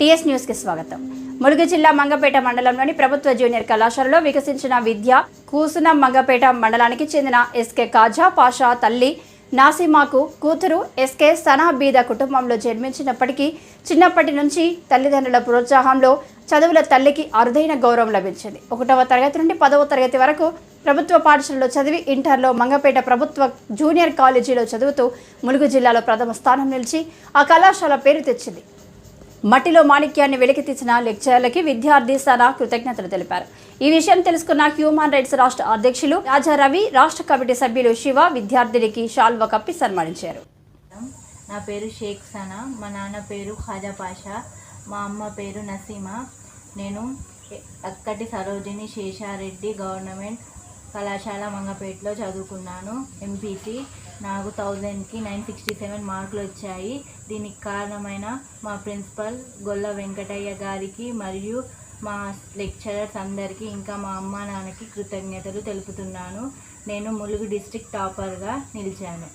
TS news కి స్వాగతం. ములుగు జిల్లా మంగపేట మండలంలోని ప్రభుత్వ జూనియర్ కళాశాలలో వికసించిన విద్య కూసునం మంగపేట మండలానికి చెందిన ఎస్కే కాజా పాషా తల్లి నాసిమాకు కూతురు ఎస్కే సనాబీద కుటుంబంలో జన్మించినప్పటికీ చిన్నప్పటి నుంచి తల్లిదండ్రుల ప్రోత్సాహంలో చదువుల తల్లికి అరుదైన గౌరవం లభించింది. 1వ తరగతి నుండి 10వ తరగతి వరకు ప్రభుత్వ పాఠశాలలో చదివి ఇంటర్లో మంగపేట ప్రభుత్వ జూనియర్ కాలేజీలో చదువుతూ ములుగు జిల్లాలో ప్రథమ స్థానం నిలిచి ఆ కళాశాల పేరు తెచ్చింది. మట్టిలో మాణిక్యాన్ని వెలికి తీసిన లెక్చరర్లకి విద్యార్థి సనా కృతజ్ఞతలు తెలిపారు. ఈ విషయం తెలుసుకున్న హ్యూమన్ రైట్స్ రాష్ట్ర అధ్యక్షులు రాజా రవి, రాష్ట్ర కమిటీ సభ్యులు శివ విద్యార్థినికి షాల్వా కప్పి సన్మానించారు. నా పేరు షేక్ సనా, మా నాన్న పేరు ఖాజా పాషా, మా అమ్మ పేరు నసీమా. నేను అక్కటి సరోజిని శేషారెడ్డి గవర్నమెంట్ కళాశాల మంగపేటలో చదువుకున్నాను. ఎంపీసీ నాకు 1000కి 967 మార్కులు వచ్చాయి. దీనికి కారణమైన మా ప్రిన్సిపల్ గొల్ల వెంకటయ్య గారికి మరియు మా లెక్చరర్స్ అందరికీ ఇంకా మా అమ్మ నాన్నకి కృతజ్ఞతలు తెలుపుతున్నాను. నేను ములుగు డిస్ట్రిక్ట్ టాపర్గా నిలిచాను.